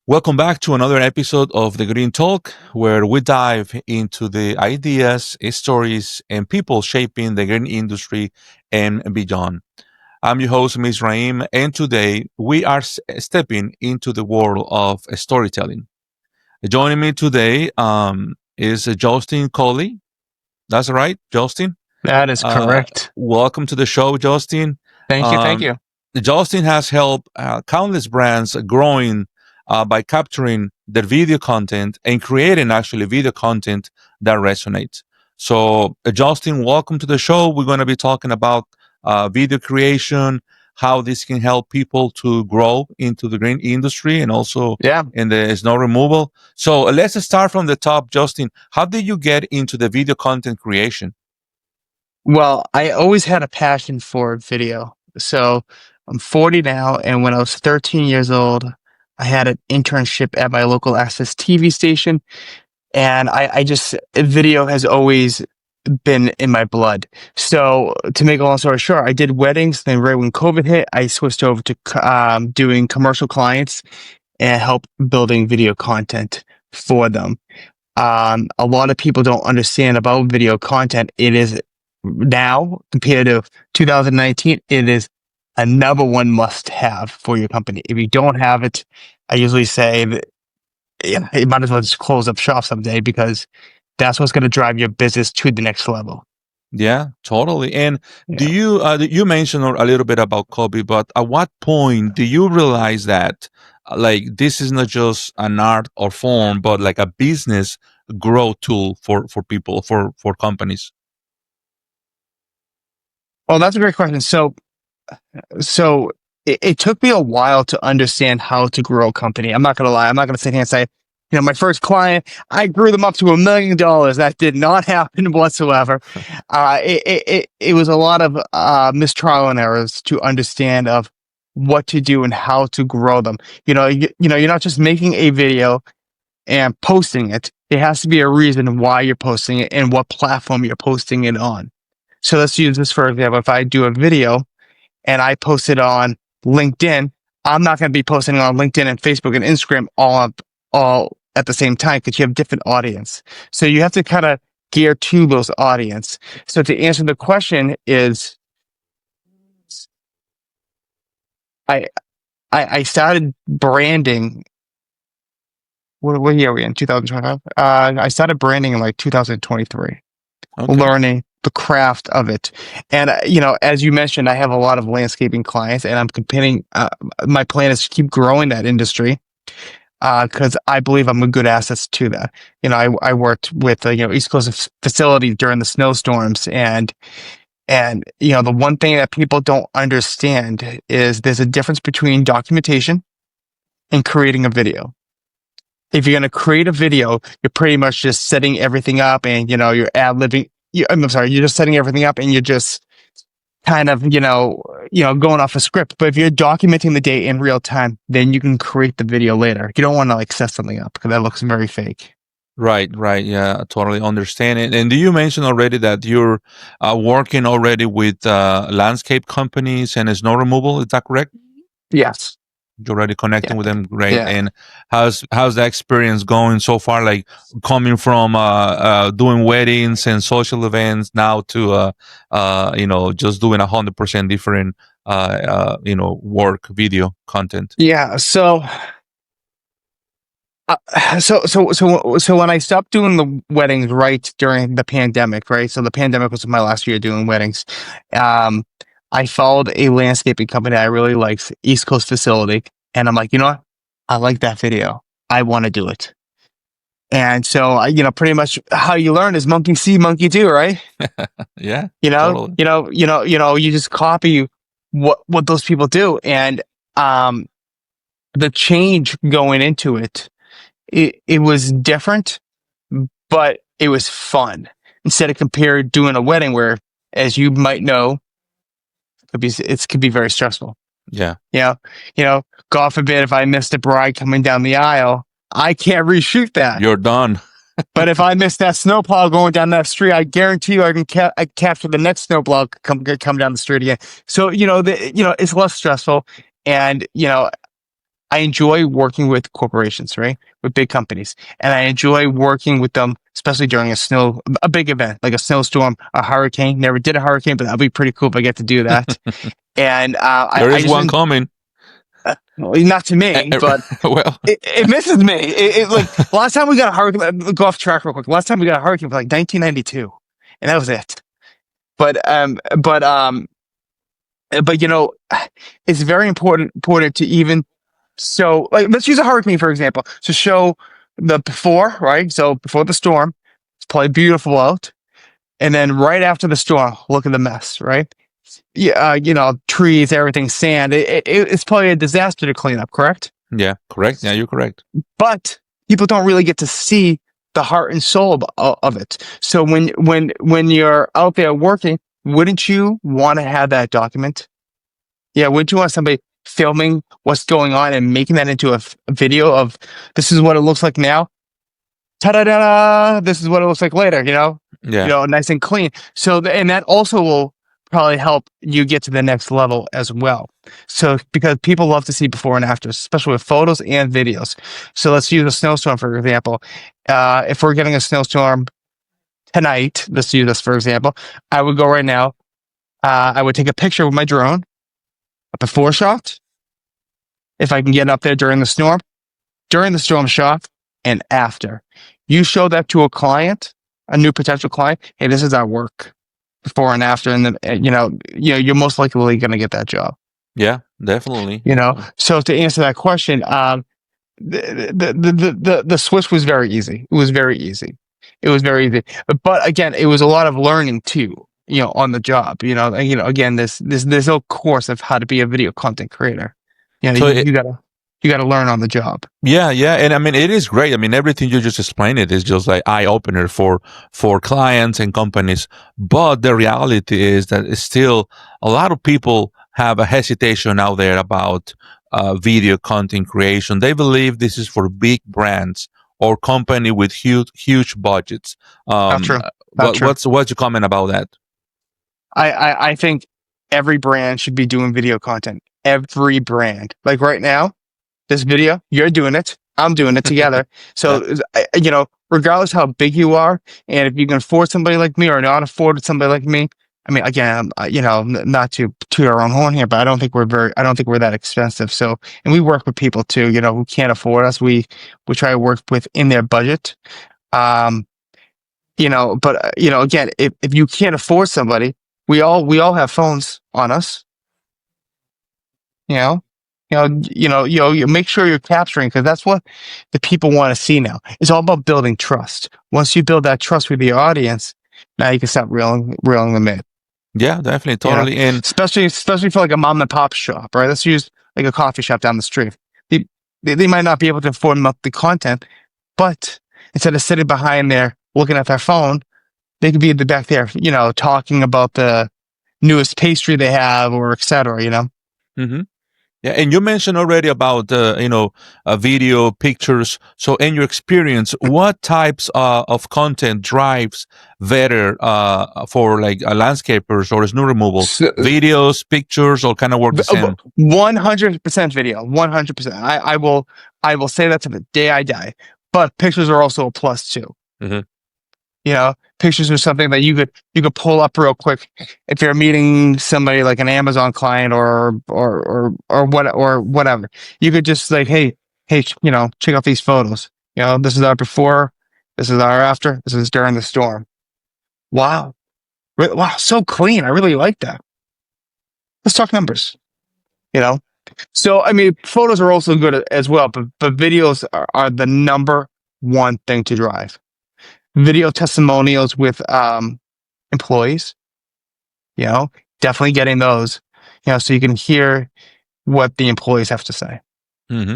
Welcome back to another episode of the Green Talk, where we dive into the ideas, stories, and people shaping the green industry and beyond. I'm your host, Ms. Raim, and today we are stepping into the world of storytelling. Joining me today is Justin Cowley. That's right, Justin. That is correct. Welcome to the show, Justin. Thank you. Thank Um, you. Justin has helped countless brands growing by capturing their video content and creating actually video content that resonates. So, Justin, welcome to the show. We're going to be talking about video creation, how this can help people to grow into the green industry and also Yeah. in the snow removal. So, let's start from the top, Justin. How did you get into the video content creation? Well, I always had a passion for video. So I'm 40 now, and when I was 13 years old, I had an internship at my local access TV station, and I just video has always been in my blood. So to make a long story short, I did weddings. Then right when COVID hit, I switched over to doing commercial clients and help building video content for them. A lot of people don't understand about video content. It is now compared to 2019, it is a number one must have for your company. If you don't have it, I usually say that you might as well just close up shop someday because that's what's going to drive your business to the next level. Yeah, totally. And do Yeah. you mentioned a little bit about Kobe, but at what point do you realize that like this is not just an art or form, but like a business growth tool for people for companies? Oh, that's a great question. So it took me a while to understand how to grow a company. I'm not going to lie. I'm not going to sit here and say, my first client, I grew them up to $1 million. That did not happen whatsoever. It was a lot of mistrial and errors to understand of what to do and how to grow them. You're not just making a video and posting it. It has to be a reason why you're posting it and what platform you're posting it on. So let's use this for example. If I do a video and I post it on LinkedIn, I'm not going to be posting it on LinkedIn and Facebook and Instagram all at the same time because you have different audience. So you have to kind of gear to those audience. So to answer the question is, I started branding. What year are we in? 2025. I started branding in like 2023. Okay. Learning the craft of it. And, as you mentioned, I have a lot of landscaping clients and I'm competing. My plan is to keep growing that industry because I believe I'm a good asset to that. I worked with, East Coast facility during the snowstorms and the one thing that people don't understand is there's a difference between documentation and creating a video. If you're going to create a video, you're pretty much just setting everything up and, you're ad-libbing. I'm sorry, you're just setting everything up and you're just kind of, going off a script. But if you're documenting the day in real time, then you can create the video later. You don't want to like set something up because that looks very fake. Right. Yeah, I totally understand it. And do you mention already that you're working already with landscape companies and snow removal? Is that correct? Yes. You're already connecting with them, great. Yeah. And how's the experience going so far? Like coming from doing weddings and social events now to just doing 100% different work video content. Yeah. So when I stopped doing the weddings right during the pandemic, right? So the pandemic was my last year doing weddings. I followed a landscaping company I really liked, East Coast facility. And I'm like, you know what? I like that video. I want to do it. And so, pretty much how you learn is monkey see, monkey do, right? Yeah. Totally. You just copy what those people do. And, the change going into it was different, but it was fun. Instead of doing a wedding where, as you might know, it could be very stressful. Yeah. God forbid if I missed a bride coming down the aisle, I can't reshoot that. You're done. But if I miss that snowplow going down that street, I guarantee you I can capture the next snowplow come down the street again. So, it's less stressful. And, I enjoy working with corporations, right? With big companies. And I enjoy working with them, especially during a big event, like a snowstorm, a hurricane. Never did a hurricane, but that'll be pretty cool if I get to do that. And There I is just, one coming. well, not to me, but Well, it misses me. Like last time we got a hurricane, go off track real quick. Last time we got a hurricane was like 1992, and that was it. But but it's very important to even so like let's use a hurricane for example to show the before, right? So before the storm, it's probably beautiful out, and then right after the storm, look at the mess, right? Yeah, trees, everything, sand. It's probably a disaster to clean up, correct? yeah, correct. Yeah, you're correct. But people don't really get to see the heart and soul of it. So when you're out there working, wouldn't you want to have that document? Yeah, wouldn't you want somebody filming what's going on and making that into a video of this is what it looks like now? Ta-da-da! This is what it looks like later. Yeah, Nice and clean. So, and that also will probably help you get to the next level as well. So, because people love to see before and after, especially with photos and videos. So, let's use a snowstorm for example. If we're getting a snowstorm tonight, let's use this for example. I would go right now. I would take a picture with my drone, a before shot, if I can get up there during the storm shot, and after. You show that to a client, a new potential client. Hey, this is our work before and after, and then you're most likely going to get that job. yeah, definitely. So to answer that question, the switch was very easy. It was very easy. But again, it was a lot of learning too. On the job. Again, there's no course of how to be a video content creator. So You gotta learn on the job. yeah, yeah, and I mean it is great. I mean everything you just explained it is just like eye opener for clients and companies. But the reality is that it's still a lot of people have a hesitation out there about video content creation. They believe this is for big brands or company with huge budgets. Not true. Not true. What's your comment about that? I think every brand should be doing video content. Every brand. Like right now, this video, you're doing it. I'm doing it together. So, regardless how big you are, and if you can afford somebody like me or not afford somebody like me, I mean, again, not to toot our own horn here, but I don't think we're that expensive. So, and we work with people too, who can't afford us. We try to work within their budget. But again, if you can't afford somebody, we all have phones on us. You make sure you're capturing because that's what the people want to see now. It's all about building trust. Once you build that trust with your audience, now you can start reeling them in. Yeah, definitely, totally. And especially for like a mom and pop shop, right? Let's use like a coffee shop down the street. They might not be able to afford the content, but instead of sitting behind there looking at their phone, they could be back there, talking about the newest pastry they have or et cetera, mm-hmm. Yeah, and you mentioned already about video, pictures. So, in your experience, what types of content drives better for like landscapers or snow removal? Videos, pictures, or kind of work the same? 100% video, 100%. I will say that to the day I die. But pictures are also a plus too. Mm-hmm. Pictures are something that you could pull up real quick if you're meeting somebody like an Amazon client or whatever. You could just like, hey, check out these photos. This is our before, this is our after, this is during the storm. Wow, so clean. I really like that. Let's talk numbers. So I mean, photos are also good as well, but videos are the number one thing to drive. Video testimonials with employees, definitely getting those, so you can hear what the employees have to say. Mm-hmm.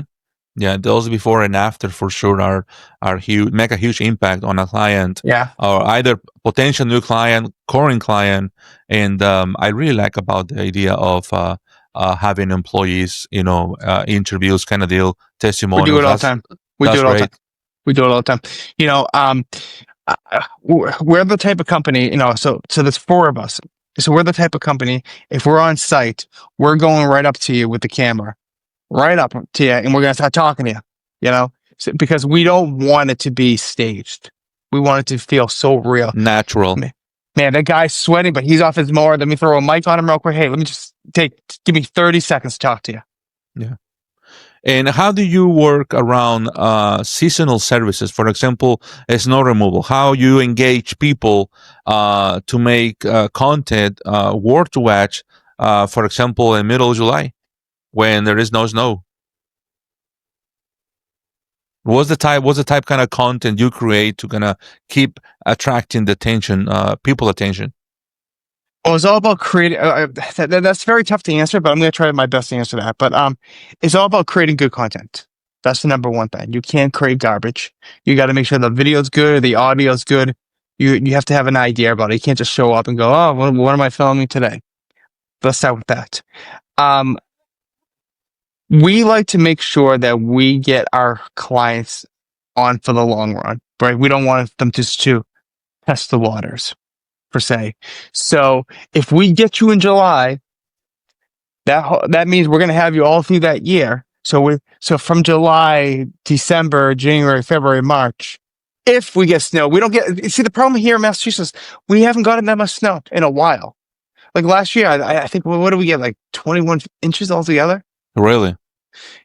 Yeah, those before and after for sure are huge, make a huge impact on a client. Yeah, or either potential new client, current client, and I really like about the idea of having employees, interviews, kind of deal, testimonials. We do it all the time. We do it all the time. We're the type of company, so there's four of us. So we're the type of company, if we're on site, we're going right up to you with the camera. right up to you, and we're going to start talking to you, because we don't want it to be staged. We want it to feel so real. Natural. Man, that guy's sweating, but he's off his mower. Let me throw a mic on him real quick. Hey, let me just give me 30 seconds to talk to you. Yeah. And how do you work around seasonal services? For example, snow removal. How you engage people to make content worth to watch, for example, in middle of July when there is no snow? What's the type kind of content you create to kind of keep attracting the attention, people attention? Well, it's all about creating. That's very tough to answer, but I'm going to try my best to answer that. But it's all about creating good content. That's the number one thing. You can't create garbage. You got to make sure the video's good, the audio's good. You have to have an idea about it. You can't just show up and go, oh, what am I filming today? Let's start with that. We like to make sure that we get our clients on for the long run, right? We don't want them just to test the waters, per se. So if we get you in July, that means we're going to have you all through that year. So from July, December, January, February, March, if we get snow, we don't get. See, the problem here in Massachusetts, we haven't gotten that much snow in a while. Like last year, I think, what did we get? Like 21 inches altogether. Really?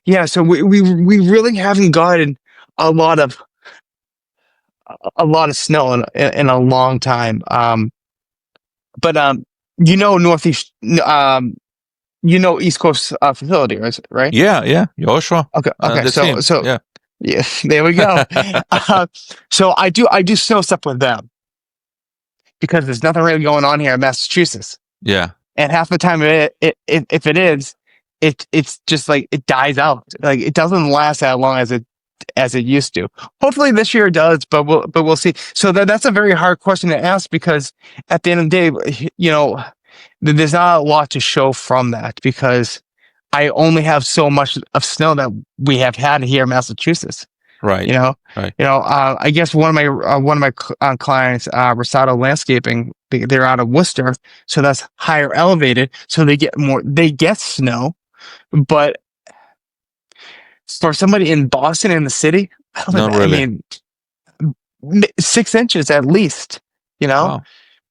Yeah. So we really haven't gotten a lot of snow in a long time. But Northeast, East Coast facility, right? Yeah, Joshua. Okay. So yeah, yeah, there we go. So I do snow stuff with them because there's nothing really going on here in Massachusetts. Yeah, and half the time, if it is, it's just like it dies out. Like it doesn't last as long as it used to. Hopefully this year it does, but we'll see. So that's a very hard question to ask because at the end of the day, there's not a lot to show from that because I only have so much of snow that we have had here in Massachusetts. right. Right. I guess one of my clients, Rosado Landscaping, they're out of Worcester, so that's higher elevated, so they get snow, but for somebody in Boston in the city, I don't Not know. really. I mean, 6 inches at least. Wow.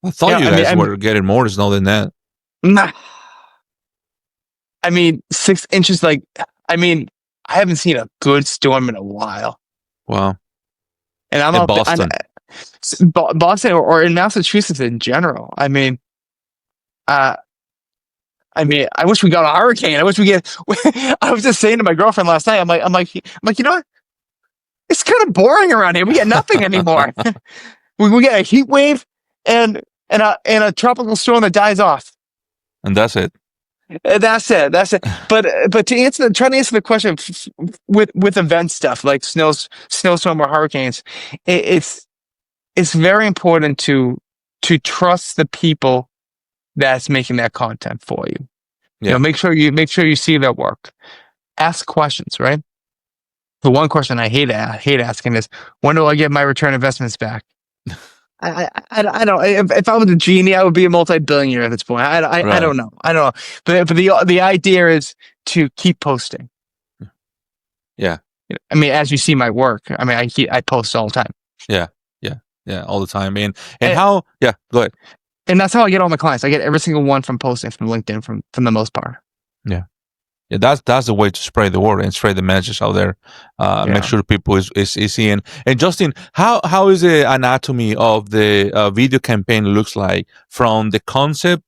I thought you guys were getting more snow than that. Nah. I mean, 6 inches. I haven't seen a good storm in a while. Wow. And I'm in out Boston. Boston or in Massachusetts in general. I wish we got a hurricane. I wish we get. I was just saying to my girlfriend last night. I'm like, you know what? It's kind of boring around here. We get nothing anymore. we get a heat wave and a tropical storm that dies off. And that's it. That's it. But try to answer the question with event stuff like snowstorm or hurricanes, it's very important to trust the people that's making that content for you. Yeah. Make sure you see their work. Ask questions, right? The one question I hate asking is, when do I get my return investments back? I don't. If I was a genie, I would be a multi-billionaire at this point. I don't know. But the idea is to keep posting. Yeah. I mean, as you see my work, I mean, I post all the time. Yeah, all the time. And how? Yeah, go ahead. And that's how I get all my clients. I get every single one from posting from LinkedIn, from the most part. Yeah. That's the way to spread the word and spread the message out there. Make sure people is seeing. And Justin, how is the anatomy of the video campaign looks like from the concept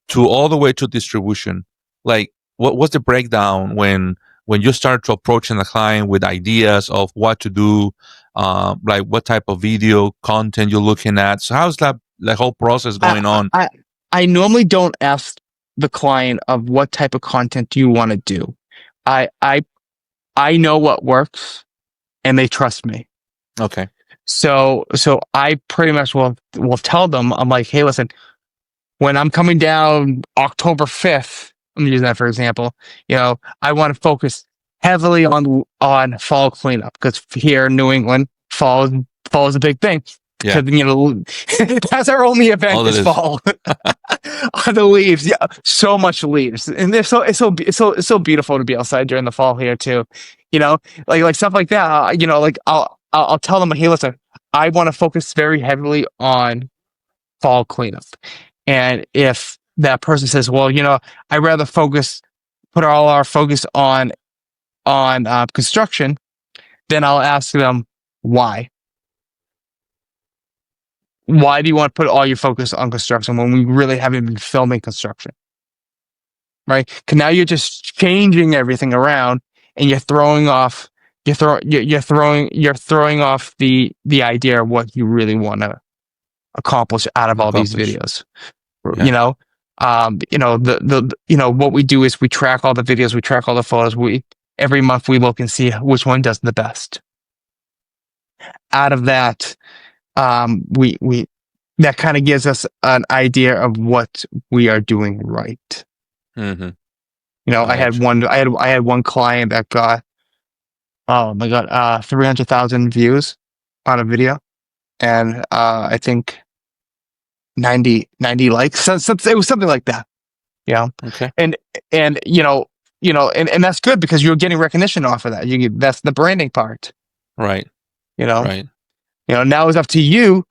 to all the way to distribution? Like, what's the breakdown when you start to approaching the client with ideas of what to do, like what type of video content you're looking at? So how's that the whole process going on? I normally don't ask the client of what type of content do you want to do. I know what works, and they trust me. Okay. So I pretty much will tell them, I'm like, hey, listen, when I'm coming down October 5th, I'm using that for example, I want to focus heavily on fall cleanup because here in New England, fall is a big thing. Yeah. because that's our only event All it this is. fall. Are the leaves? Yeah, so much leaves, and it's so beautiful to be outside during the fall here too. Like stuff like that. Like I'll tell them, hey, listen, I want to focus very heavily on fall cleanup, and if that person says, well, I'd rather put all our focus on construction, then I'll ask them why. Why do you want to put all your focus on construction when we really haven't been filming construction? Right? Because now you're just changing everything around, and you're throwing off you're throwing off the idea of what you really want to accomplish out of all these Accomplish. videos. Yeah. What we do is we track all the videos, we track all the photos. Every month we look and see which one does the best. Out of that, we that kind of gives us an idea of what we are doing right. Mm-hmm. I had one client that got, oh my god, 300,000 views on a video, and I think 90 likes. So it was something like that. Okay. And and that's good because you're getting recognition off of that. That's the branding part. Right. Right. Now it's up to you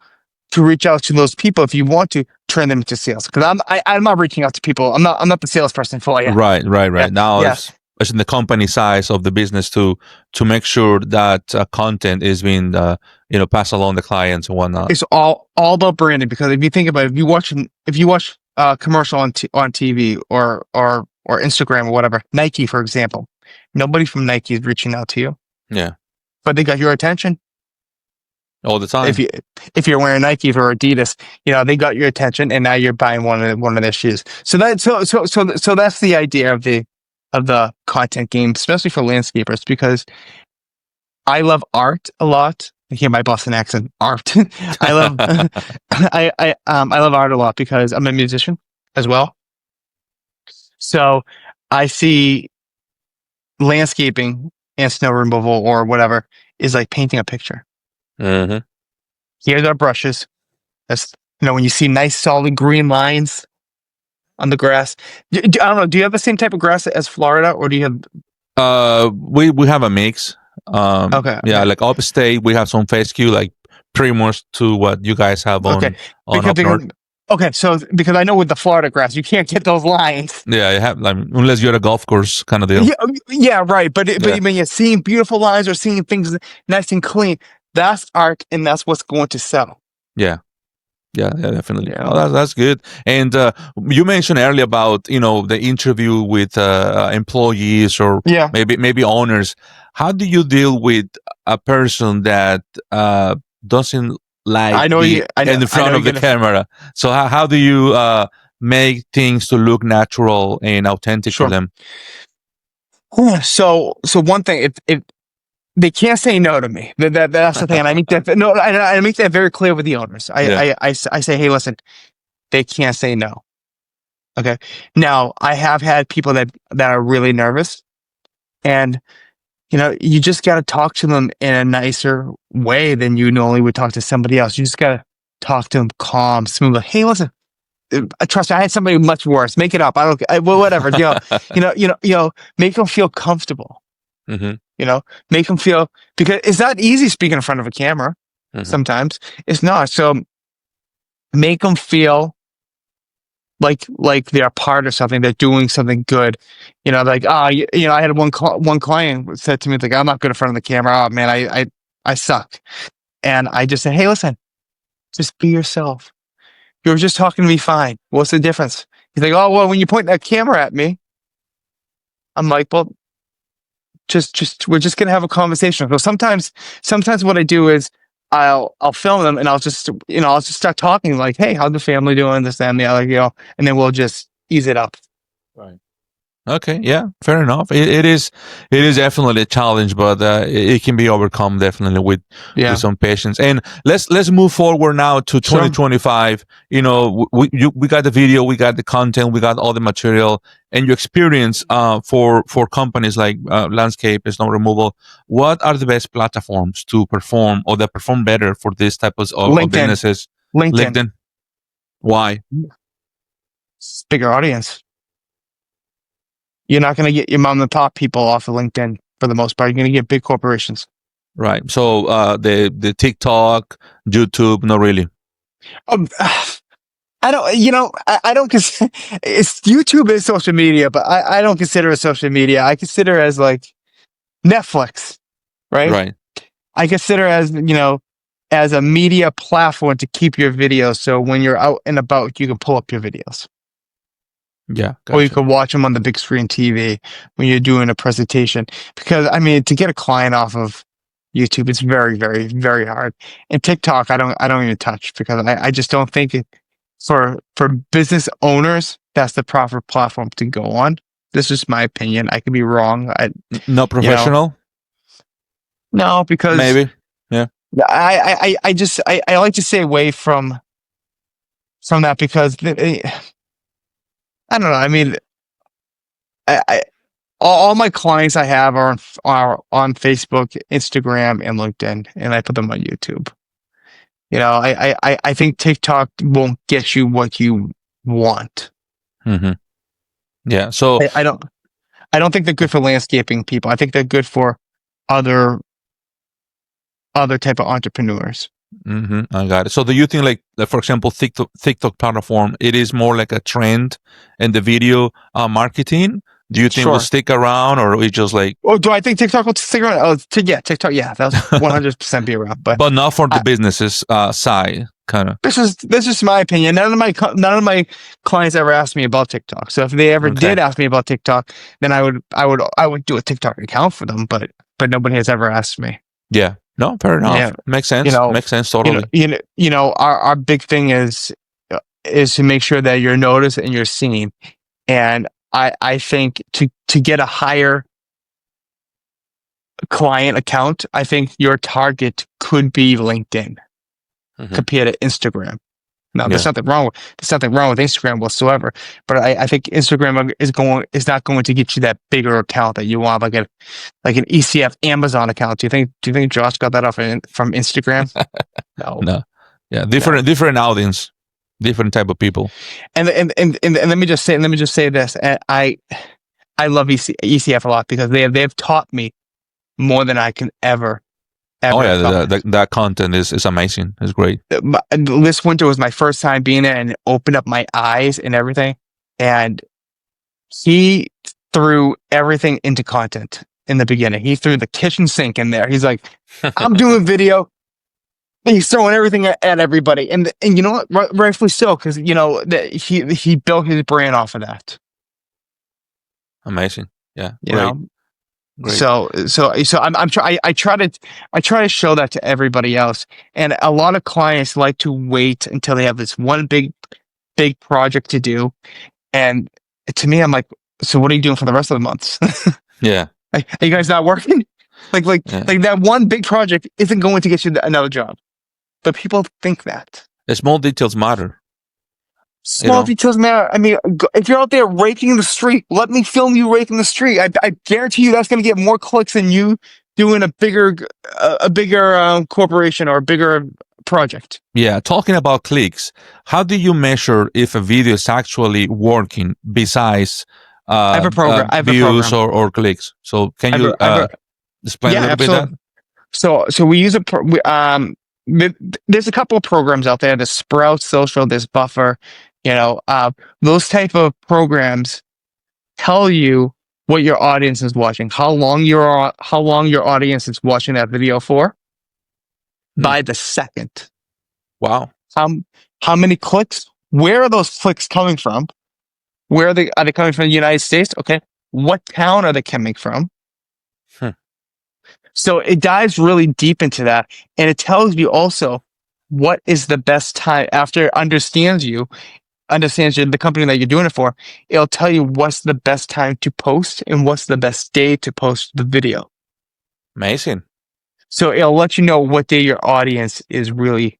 to reach out to those people if you want to turn them into sales. Because I'm not reaching out to people. I'm not the salesperson for you. Right. Yeah. Now Yeah. it's in the company size of the business to make sure that content is being passed along the clients and whatnot. It's all about branding, because if you think about it, if you watch a commercial on TV or Instagram or whatever, Nike, for example, nobody from Nike is reaching out to you. Yeah. But they got your attention. All the time. If you're wearing Nike or Adidas, they got your attention, and now you're buying one of their shoes. So that's the idea of the content game, especially for landscapers, because I love art a lot. I hear my Boston accent. Art. I love I love art a lot because I'm a musician as well. So I see landscaping and snow removal or whatever is like painting a picture. Mm-hmm. Here's our brushes. That's when you see nice solid green lines on the grass. I don't know. Do you have the same type of grass as Florida, or do you have? We have a mix. Okay. Yeah, like upstate, we have some fescue, like pretty much to what you guys have on up north. Okay, so because I know with the Florida grass, you can't get those lines. Yeah, you have, like, unless you're at a golf course kind of deal. Yeah, right. But when you're seeing beautiful lines or seeing things nice and clean, that's art, and that's what's going to sell. Yeah, definitely. Oh, that's good. And you mentioned earlier about the interview with employees or maybe owners. How do you deal with a person that doesn't like in the front of the camera? So how do you make things to look natural and authentic for them? So one thing, if they can't say no to me, that's the thing, and I make that I make that very clear with the owners. I say, hey, listen, they can't say no. Okay. Now I have had people that are really nervous, and you just got to talk to them in a nicer way than you normally would talk to somebody else. You just got to talk to them calm, smooth. Like, hey, listen, trust me, I had somebody much worse. Make it up. Whatever. Make them feel comfortable. Mm-hmm. Make them feel, because it's not easy speaking in front of a camera. Mm-hmm. Sometimes it's not. So make them feel like they're a part of something. They're doing something good. Like, I had one client said to me, like, I'm not good in front of the camera. Oh man, I suck. And I just said, hey, listen, just be yourself. You were just talking to me fine. What's the difference? He's like, oh, well, when you point that camera at me, I'm like, well, just we're just gonna have a conversation. So sometimes what I do is I'll film them, and I'll just start talking, like, hey, how's the family doing, this, that, and the other, and then we'll just ease it up. Right. Okay, yeah, fair enough. It is definitely a challenge, but it can be overcome definitely with Yeah, some patience. And let's move forward now to sure. 2025. We got the video, we got the content, we got all the material, and your experience for companies like landscape, snow removal. What are the best platforms to perform or that perform better for this type of LinkedIn, businesses? LinkedIn, LinkedIn. Why? bigger audience. You're not going to get your mom and pop people off of LinkedIn for the most part. You're going to get big corporations. Right. So the TikTok, YouTube, not really. Um, I don't, I don't consider it's YouTube is social media, but I don't consider it social media. I consider it as like Netflix, right? Right. I consider it as a media platform to keep your videos. So when you're out and about, you can pull up your videos. Yeah, Or you gotcha. could watch them on the big screen TV when you're doing a presentation. Because I mean, to get a client off of YouTube, it's very, very, very hard. And TikTok, I don't even touch because I just don't think for business owners, that's the proper platform to go on. This is my opinion. I could be wrong. Not You know, professional, no, because maybe. Yeah. I like to stay away from that because I don't know. I mean, I all my clients I have are on Facebook, Instagram, and LinkedIn, and I put them on YouTube. I think TikTok won't get you what you want. Hmm. Yeah. So, I don't I don't think they're good for landscaping people. I think they're good for other other type of entrepreneurs. I got it. So, do you think, like for example, TikTok platform, it is more like a trend in the video marketing? Do you think will Sure. stick around, or it just like, Oh, do I think TikTok will stick around? Oh, yeah, TikTok. Yeah, that's 100% be around. But but not for the I, businesses side, kind of? this is my opinion. None of my clients ever asked me about TikTok. So if they ever Okay. did ask me about TikTok, then I would do a TikTok account for them. But nobody has ever asked me. Yeah. No, fair enough. Yeah, Makes you sense. know, Makes sense totally. our big thing is to make sure that you're noticed and you're seen. And I think to get a higher client account, I think your target could be LinkedIn Hmm. compared to Instagram. Now, Yeah. there's nothing wrong with Instagram whatsoever, but I think Instagram is not going to get you that bigger account that you want, like an ECF Amazon account. Do you think Josh got that from Instagram? No, No. Yeah. no. Different audience, different type of people. And let me just say this. I love ECF a lot because they've taught me more than I can ever Oh ever yeah, have taught myself. that content is amazing. It's great. This winter was my first time being there, and it opened up my eyes and everything. And he threw everything into content in the beginning. He threw the kitchen sink in there. He's like, "I'm doing video." And he's throwing everything at everybody, and you know what? Rightfully so, because he built his brand off of that. Amazing. Yeah, You great, know, great. so I try to show that to everybody else, and a lot of clients like to wait until they have this one big project to do, and to me, I'm like, so what are you doing for the rest of the months? Yeah, Like, are you guys not working? Like like yeah. like that one big project isn't going to get you another job, but people think that. The small details matter. You Small know. details matter. I mean, if you're out there raking the street, let me film you raking the street. I guarantee you that's going to get more clicks than you doing a bigger corporation or a bigger project. Yeah, talking about clicks, how do you measure if a video is actually working besides I have a program. I have a views program. or clicks? So can I have you a, I have a explain a Yeah, little bit that? absolutely. So we use there's a couple of programs out there. There's Sprout Social, there's Buffer. Those type of programs tell you what your audience is watching, how long your audience is watching that video for Hmm. by the second. Wow. How how many clicks? Where are those clicks coming from? Where are they coming from? The United States? Okay. What town are they coming from? Hmm. So it dives really deep into that, and it tells you also what is the best time after it understands you. understands the company that you're doing it for, it'll tell you what's the best time to post and what's the best day to post the video. Amazing. So it'll let you know what day your audience is really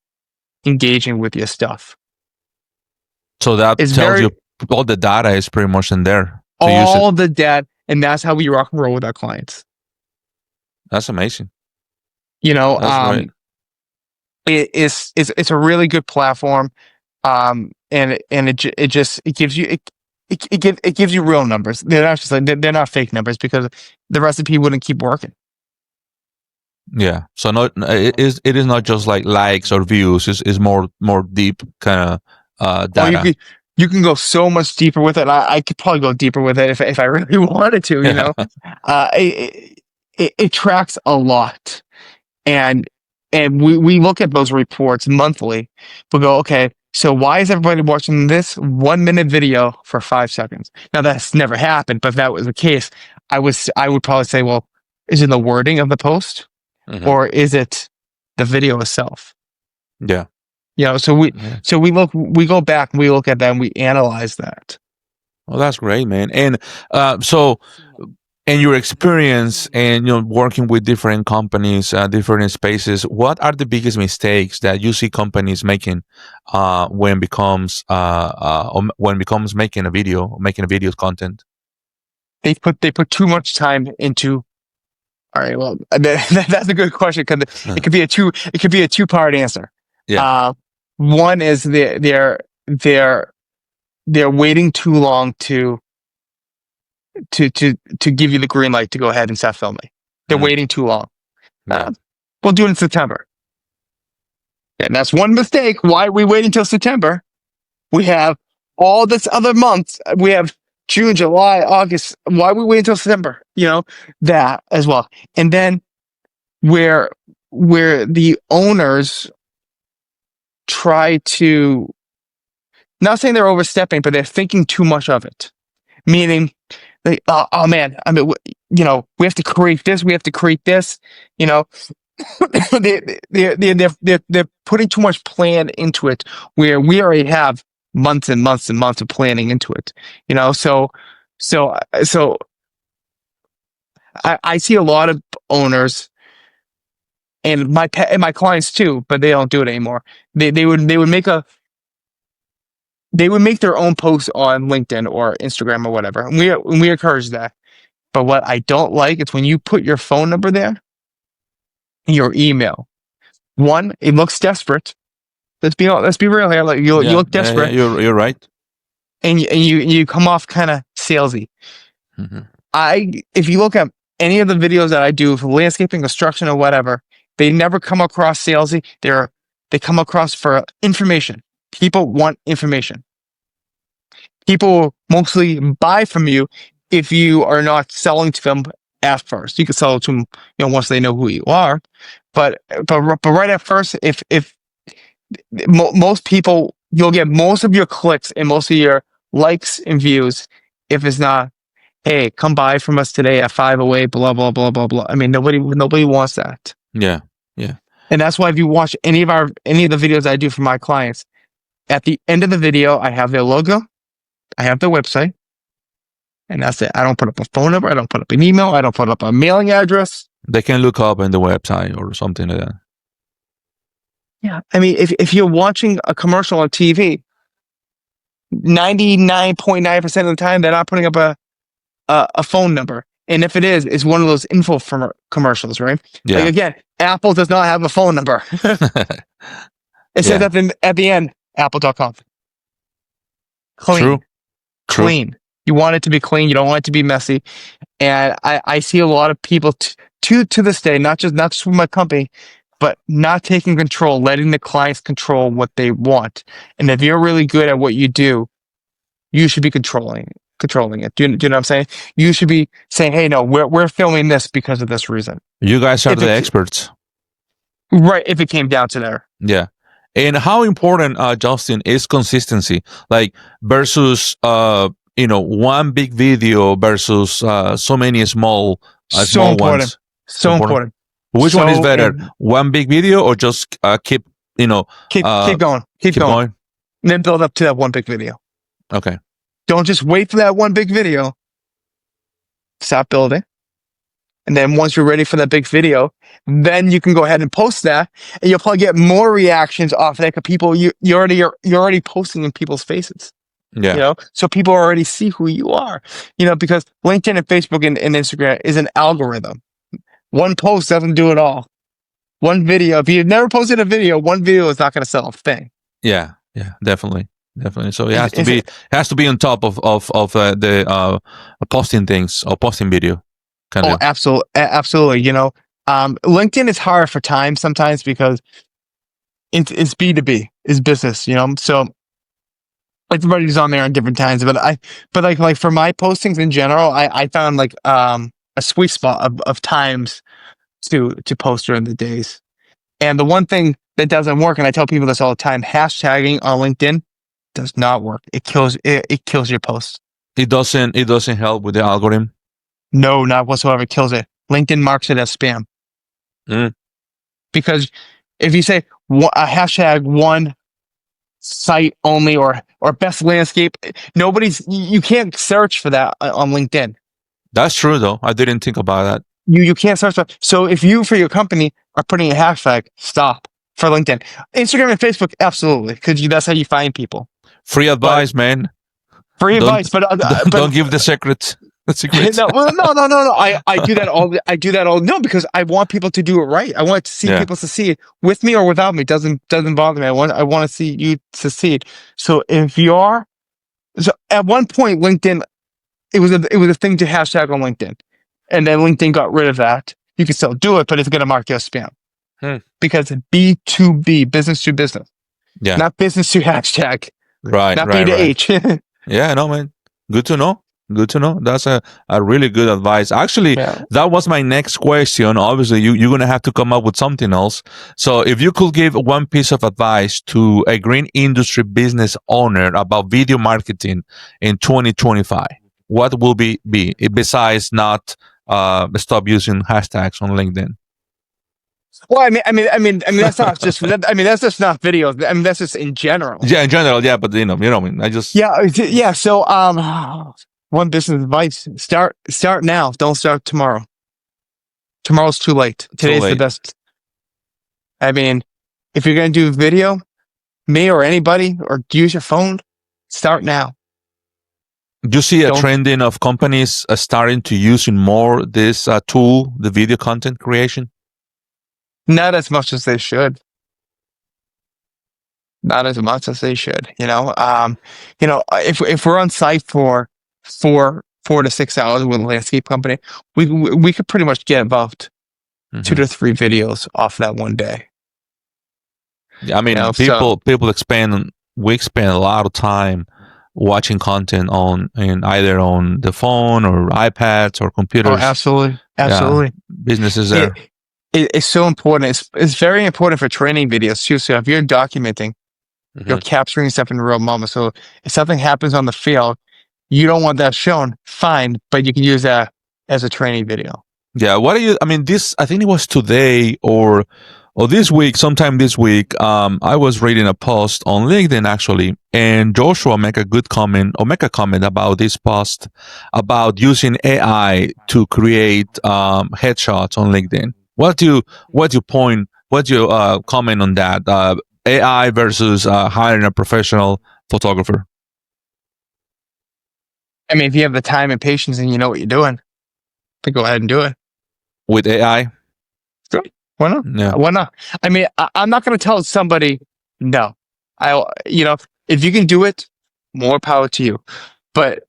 engaging with your stuff. So that It's tells very you all the data is pretty much in there to use it. all the data, and that's how we rock and roll with our clients. That's amazing. You know, That's great. it's a really good platform, and it gives you it gives you real numbers. They're not just like they're not fake numbers, because the recipe wouldn't keep working. Yeah. So it is not just like likes or views. It's more deep kind of Oh, data. you can go so much deeper with it. I could probably go deeper with it if I really wanted to. You know, it tracks a lot, and we look at those reports monthly. We go, okay, so why is everybody watching this 1 minute video for 5 seconds? Now that's never happened, but if that was the case, I would probably say, well, is it the wording of the post, or is it the video itself? Yeah. You know, so we go back and we look at that and we analyze that. Well, that's great, man. And so, in your experience and working with different companies, different spaces, what are the biggest mistakes that you see companies making when becomes making a video content? They put too much time into. All right, well, that's a good question, because it could be a two-part answer. Yeah. One is they're waiting too long to give you the green light to go ahead and start filming. They're waiting too long. Yeah. We'll do it in September. And that's one mistake. Why are we waiting until September? We have all this other months. We have June, July, August. Why are we waiting until September? You know, that as well. And then where the owners try to, not saying they're overstepping, but they're thinking too much of it. Meaning, oh man, I mean, we have to create this. We have to create this. You know, they're putting too much plan into it, where we already have months and months and months of planning into it. You know, so I see a lot of owners, and my clients too, but they don't do it anymore. They would make their own posts on LinkedIn or Instagram or whatever. And we encourage that. But what I don't like is when you put your phone number there, your email. One, it looks desperate. Let's be real here. Like you look desperate. Yeah, you're right. And you come off kind of salesy. If you look at any of the videos that I do for landscaping, construction, or whatever, they never come across salesy. They come across for information. People want information. People will mostly buy from you if you are not selling to them at first. You can sell to them, once they know who you are. But right at first, if most people, you'll get most of your clicks and most of your likes and views if it's not, hey, come buy from us today at 508, blah blah blah blah blah. I mean, nobody wants that. Yeah. And that's why if you watch any of the videos I do for my clients, at the end of the video, I have their logo, I have their website, and that's it. I don't put up a phone number, I don't put up an email, I don't put up a mailing address. They can look up in the website or something like that. Yeah, I mean, if you're watching a commercial on TV, 99.9% of the time they're not putting up a phone number. And if it is, it's one of those info commercials, right? Yeah. Like, again, Apple does not have a phone number. It says at the end, apple.com. Clean. True. Clean. You want it to be clean. You don't want it to be messy. And I see a lot of people to this day, not just from my company, but not taking control, letting the clients control what they want. And if you're really good at what you do, you should be controlling it. Do you know what I'm saying? You should be saying, hey, no, we're filming this because of this reason. You guys are the experts. Right, if it came down to there. Yeah. And how important, Justin, is consistency? Like versus one big video versus so many small ones. So important. Which one is better? One big video or just keep going? And then build up to that one big video. Okay. Don't just wait for that one big video. Stop building. And then once you're ready for that big video, then you can go ahead and post that, and you'll probably get more reactions off of that because people you're already posting in people's faces. Yeah. So people already see who you are. Because LinkedIn and Facebook and Instagram is an algorithm. One post doesn't do it all. One video, if you've never posted a video, one video is not going to sell a thing. Yeah. Yeah. Definitely. Definitely. So it Is, has to is be it, on top of the posting things or posting video. Kind oh, of. absolutely. LinkedIn is hard for time sometimes because it's B2B, it's business. So everybody's on there on different times, but like for my postings in general, I found like a sweet spot of times to post during the days. And the one thing that doesn't work, and I tell people this all the time, hashtagging on LinkedIn does not work. It kills your post. It doesn't help with the algorithm. No, not whatsoever. It kills it. LinkedIn marks it as spam. Mm. Because if you say a hashtag one site only or best landscape, you can't search for that on LinkedIn. That's true though. I didn't think about that. You can't search for. So if you for your company are putting a hashtag, stop for LinkedIn, Instagram, and Facebook, absolutely, because that's how you find people. Free advice, man. Free advice, but don't give the secrets. The secrets. No. I do that all. No, because I want people to do it right. I want to see people succeed with me or without me. It doesn't bother me. I want to see you succeed. So if you are, so at one point LinkedIn, it was a thing to hashtag on LinkedIn, and then LinkedIn got rid of that. You can still do it, but it's going to mark you as spam because B2B, business to business, not business to hashtag, right? Not right, B to right. H. Yeah, no, man. Good to know. Good to know. That's a really good advice. Actually, that was my next question. Obviously, you're going to have to come up with something else. So if you could give one piece of advice to a green industry business owner about video marketing in 2025, what will be besides not stop using hashtags on LinkedIn? Well, I mean, that's not just. That's just not videos. I mean, that's just in general. Yeah, in general, yeah. But you know, I mean, I just yeah. So, one business advice: start now. Don't start tomorrow. Tomorrow's too late. Today's the best. I mean, if you're gonna do video, me or anybody, or use your phone, start now. Do you see a trending of companies starting to using more this tool, the video content creation? Not as much as they should. Not as much as they should. If we're on site for 4 to 6 hours with a landscape company, we could pretty much get about 2 to 3 videos off that one day. Yeah, I mean, we spend a lot of time watching content either on the phone or iPads or computers. Oh, absolutely. Yeah, businesses there. It's so important. It's very important for training videos too. So if you're documenting, you're capturing stuff in real moment. So if something happens on the field, you don't want that shown, fine, but you can use that as a training video. Yeah. I think it was today or this week, sometime this week, I was reading a post on LinkedIn actually, and Joshua make a comment about this post about using AI to create headshots on LinkedIn. What's your comment on that? AI versus hiring a professional photographer. I mean, if you have the time and patience and you know what you're doing, then go ahead and do it. With AI? Sure. Why not? Yeah. Why not? I mean, I'm not going to tell somebody no. If you can do it, more power to you. But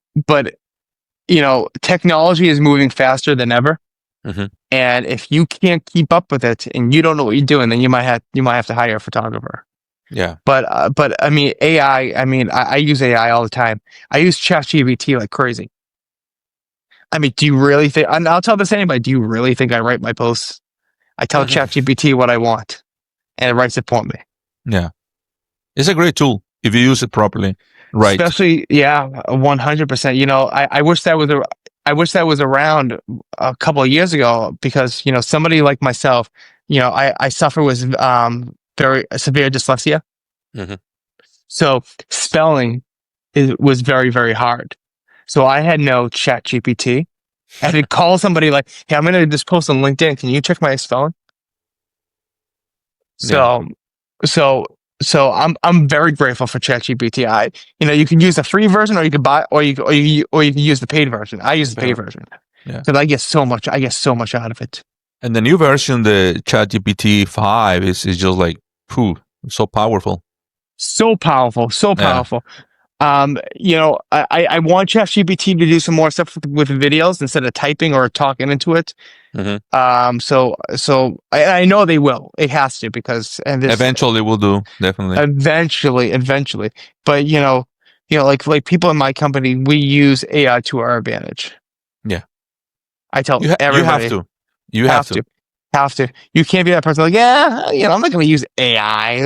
technology is moving faster than ever. And if you can't keep up with it and you don't know what you're doing, then you might have to hire a photographer. Yeah. But I mean, AI, I use AI all the time. I use ChatGPT like crazy. I mean, do you really think, and I'll tell this to anybody, do you really think I write my posts? I tell ChatGPT what I want and it writes it for me. Yeah. It's a great tool if you use it properly. Right. Especially, 100%. I wish that was around a couple of years ago because, somebody like myself, I suffer with very severe dyslexia. So spelling it was very, very hard. So I had no chat GPT. I had to call somebody like, hey, I'm going to just post on LinkedIn. Can you check my phone? Yeah. So, so, so I'm very grateful for ChatGPT. You can use the free version, or you could buy, or you can use the paid version. I use the paid version Yeah. because I get so much out of it. And the new version, the ChatGPT 5, is just like, phew, so powerful. So powerful, so Yeah. powerful. I want ChatGPT to do some more stuff with videos instead of typing or talking into it. Mhm. So I know they will. It has to, because Eventually will do, definitely. eventually. But like people in my company, we use AI to our advantage. Yeah. I tell You have everybody, to. You have to. have to. You can't be that person like, yeah, I'm not going to use AI.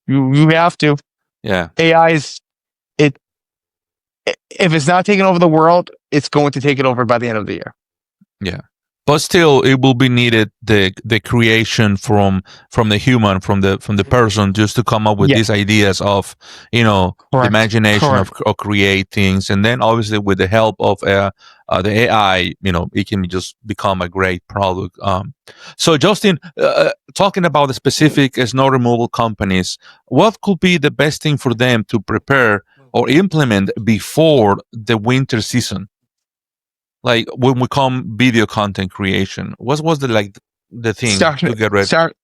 You have to. Yeah. AI is it. If it's not taking over the world, it's going to take it over by the end of the year. Yeah. But still, it will be needed the creation from the human, from the person, just to come up with Yeah. these ideas of the Correct. imagination of Correct. create things, and then obviously with the help of the AI, it can just become a great product. So Justin, talking about the specific snow removal companies, what could be the best thing for them to prepare or implement before the winter season? Like when we come video content creation, what was the thing Start to get ready? start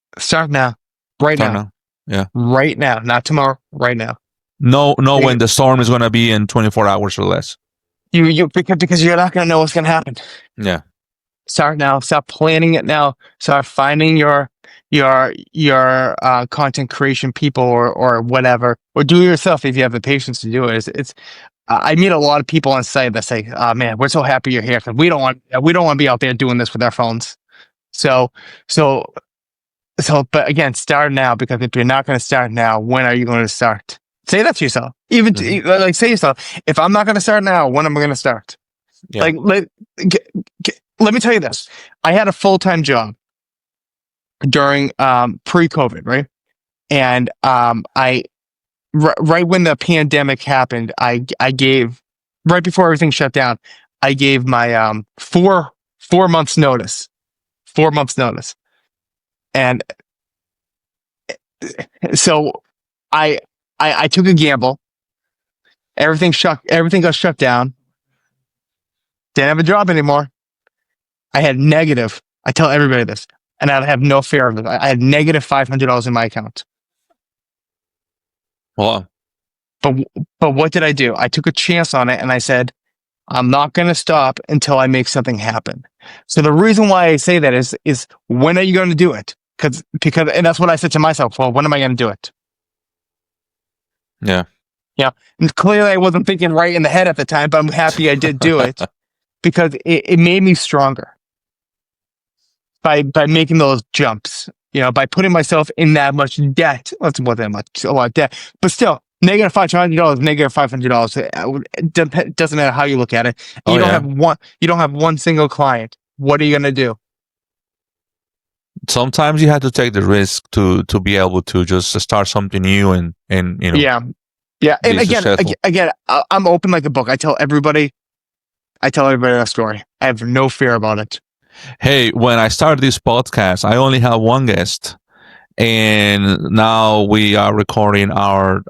now. Right Start now. now. Yeah. Right now. Not tomorrow. Right now. Know They- when the storm is gonna be in 24 hours or less. because you're not going to know what's going to happen. Yeah. Start now. Start planning it now. Start finding your content creation people, or whatever, or do it yourself if you have the patience to do it. I meet a lot of people on site that say, "Oh man, we're so happy you're here because we don't want to be out there doing this with our phones." So so but again, start now, because if you're not going to start now, when are you going to start? Say that to yourself. Even like, say to yourself, if I'm not going to start now, when am I going to start? Yeah. Like let me tell you this. I had a full-time job during pre-COVID, right? And right when the pandemic happened, I gave, right before everything shut down, I gave my 4 months notice. 4 months notice. And so I took a gamble. Everything got shut down. Didn't have a job anymore. I had negative. I tell everybody this, and I have no fear of it. I had negative $500 in my account. Well, But what did I do? I took a chance on it, and I said, I'm not going to stop until I make something happen. So the reason why I say that is when are you going to do it? Because and that's what I said to myself. Well, when am I going to do it? yeah. Yeah. And clearly I wasn't thinking right in the head at the time, but I'm happy I did do it because it made me stronger by making those jumps, by putting myself in that much debt. Well, it's more than much, a lot of debt, but still, negative $500, negative $500. It doesn't matter how you look at it. Oh, You don't have one single client. What are you going to do? Sometimes you have to take the risk to be able to just start something new and Yeah. And successful. again, I'm open like a book. I tell everybody that story. I have no fear about it. Hey, when I started this podcast, I only have one guest, and now we are recording our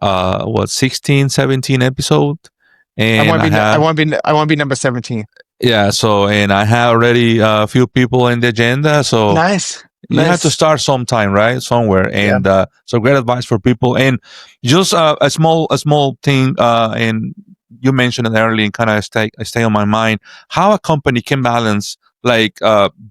16, 17 episode, and I want to be number 17. Yeah, so and I have already a few people in the agenda, so Nice. you have to start sometime, right? Somewhere. And so great advice for people. And just a small thing, and you mentioned it earlier and kind of stay on my mind, how a company can balance like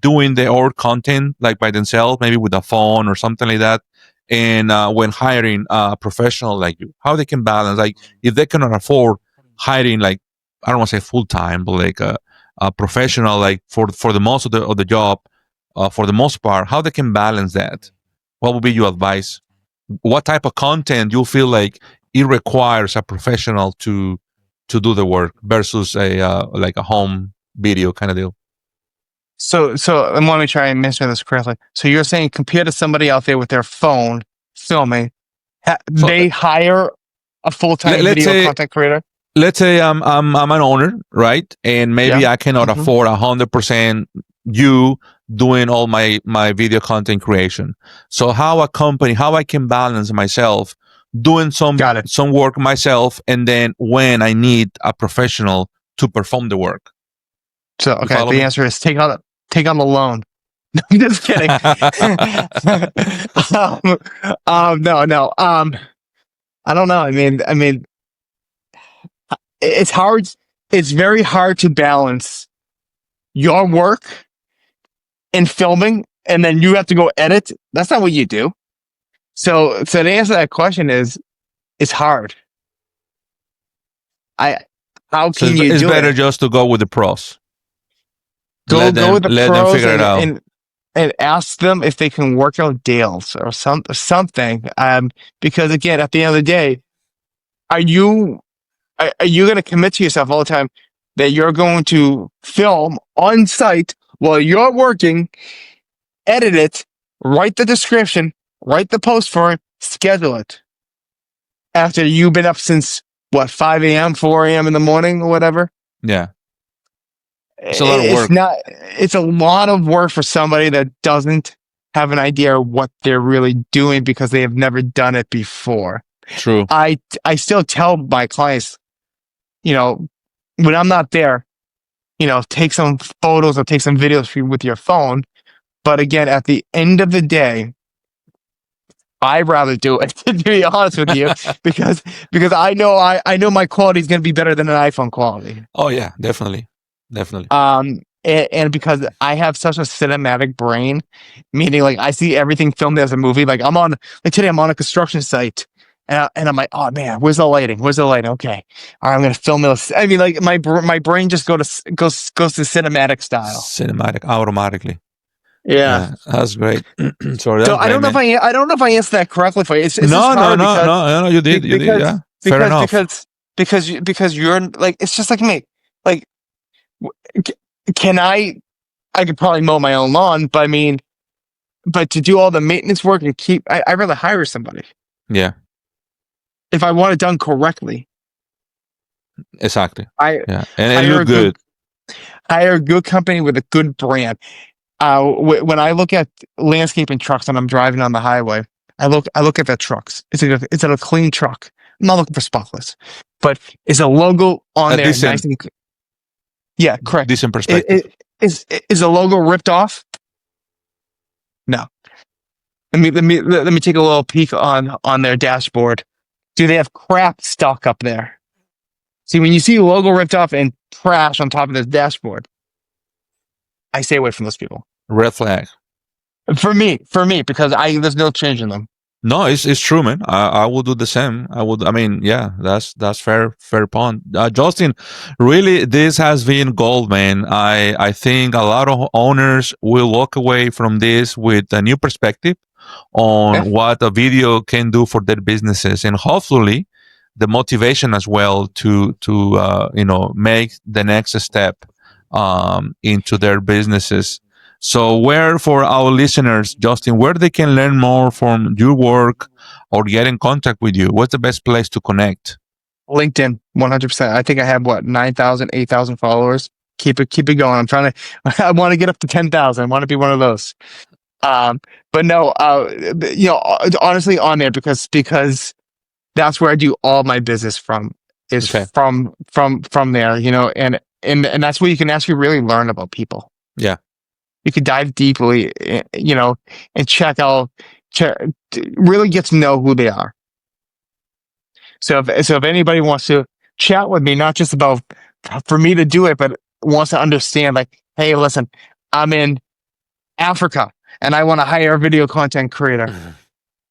doing their own content like by themselves, maybe with a phone or something like that. And when hiring a professional like you, how they can balance, like if they cannot afford hiring, like, I don't want to say full time, but like a professional, like for the most of the job, for the most part, how they can balance that. What would be your advice? What type of content you feel like it requires a professional to do the work versus a like a home video kind of deal? So let me try and mention this correctly. So you're saying compared to somebody out there with their phone filming, they hire a full-time let's video say content creator? let's say I'm an owner, right? And Yeah. maybe I cannot afford 100% you doing all my video content creation. So how I can balance myself doing Got it. some work myself, and then when I need a professional to perform the work. So, You okay, follow the me? answer is take on the loan. No, I'm just kidding. No, no. I don't know. I mean, it's hard. It's very hard to balance your work and filming, and then you have to go edit. That's not what you do. So to answer that question is, it's hard. I, how So can you it's do better it? just to go with the pros. Go with the Let them pros figure it out. and ask them if they can work out deals or something. Because again, at the end of the day, are you are you going to commit to yourself all the time that you're going to film on site while you're working, edit it, write the description, write the post for it, schedule it after you've been up since what 5 a.m., 4 a.m. in the morning or whatever? Yeah. It's a lot of It's work. not. It's a lot of work for somebody that doesn't have an idea of what they're really doing because they have never done it before. True. I still tell my clients, you know, when I'm not there, take some photos or take some videos with your phone. But again, at the end of the day, I'd rather do it to be honest with you, because I know my quality is going to be better than an iPhone quality. Oh yeah, definitely. Definitely. And because I have such a cinematic brain, meaning like I see everything filmed as a movie. Like today I'm on a construction site, and I'm like, oh man, where's the lighting? Where's the lighting? Okay, all right, I'm gonna film this. I mean, like my brain just goes to cinematic style. Cinematic automatically. Yeah. Yeah, that's great. Sorry, So that's great, man. I don't know if I answered that correctly for you. It's just No, no, hard no, because no, no. You did, you did. because Yeah, fair enough. because you're like it's just like me. Like, c- can I could probably mow my own lawn, but I mean, but to do all the maintenance work and I'd rather hire somebody Yeah, if I want it done correctly. exactly. I Yeah, and it hire looked a good good. hire a good company with a good brand. When I look at landscaping trucks and I'm driving on the highway, I look at the trucks. It's a clean truck. I'm not looking for spotless, but is a logo on A there nice and yeah, correct. decent perspective. Is a logo ripped off? No. Let me take a little peek on their dashboard. Do they have crap stock up there? See, when you see a logo ripped off and trash on top of this dashboard, I stay away from those people. Red flag. For me, because there's no change in them. No, it's true, man. I will do the same. I mean, yeah, that's fair point. Justin, really, this has been gold, man. I think a lot of owners will walk away from this with a new perspective Yeah. on what a video can do for their businesses, and hopefully, the motivation as well to make the next step into their businesses. So, where for our listeners, Justin, where they can learn more from your work or get in contact with you? What's the best place to connect? LinkedIn, 100%. I think I have what 9,000, 8,000 followers. Keep it going. I'm trying to. I want to get up to 10,000. I want to be one of those. But no, honestly, on there because that's where I do all my business from. Is Okay. from there, and that's where you can actually really learn about people. Yeah. You could dive deeply, and really get to know who they are. So if anybody wants to chat with me, not just about for me to do it, but wants to understand, like, hey, listen, I'm in Africa and I want to hire a video content creator.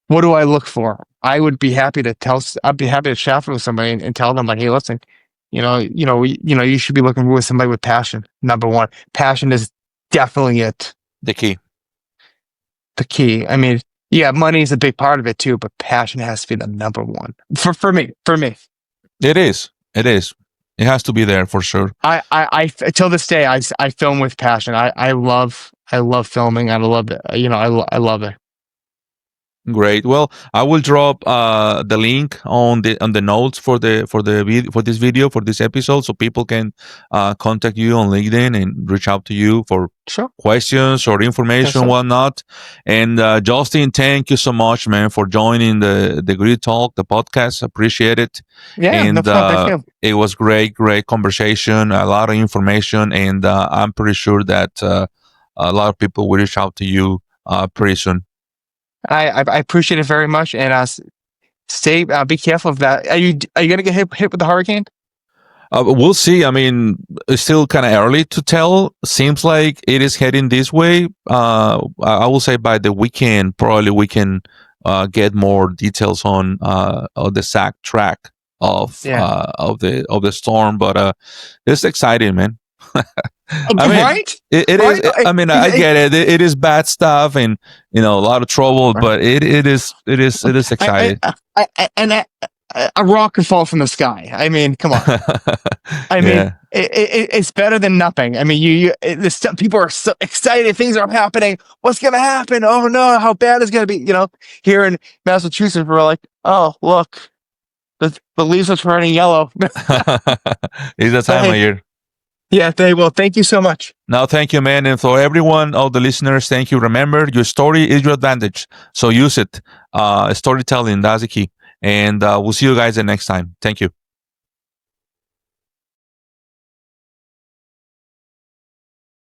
What do I look for? I'd be happy to chat with somebody and tell them like, hey, listen, you should be looking with somebody with passion. Number one, passion is definitely The key. the key. I mean, yeah, money is a big part of it too, but passion has to be the number one for me. It is. It is. It has to be there for sure. I till this day, I film with passion. I love filming. I love it. I love it. Great. Well, I will drop the link on the notes for this video for this episode, so people can contact you on LinkedIn and reach out to you for Sure. questions or Yes, information, sir. whatnot. And Justin, thank you so much, man, for joining the Grid Talk, the podcast. Appreciate it. Yeah, no And problem. Thank you. it was great conversation, a lot of information, and I'm pretty sure that a lot of people will reach out to you pretty soon. I appreciate it very much, and stay. Be careful of that. Are you gonna get hit with the hurricane? We'll see. I mean, it's still kind of early to tell. Seems like it is heading this way. I will say by the weekend, probably we can get more details on the exact track Yeah. of the storm. But it's exciting, man. I mean, Right. it Right. is. I mean, I get it. It is bad stuff, and a lot of trouble. But it is exciting. And a rock could fall from the sky. I mean, come on. I mean, Yeah. it's better than nothing. I mean, people are so excited. Things are happening. What's going to happen? Oh no, how bad is going to be? Here in Massachusetts, we're like, oh look, the leaves are turning yellow. It's the time of Hey, year. yeah, they will. Thank you so much. Now, thank you, man. And for everyone, all the listeners, thank you. Remember, your story is your advantage. So use it. Storytelling, that's the key. And we'll see you guys the next time. Thank you.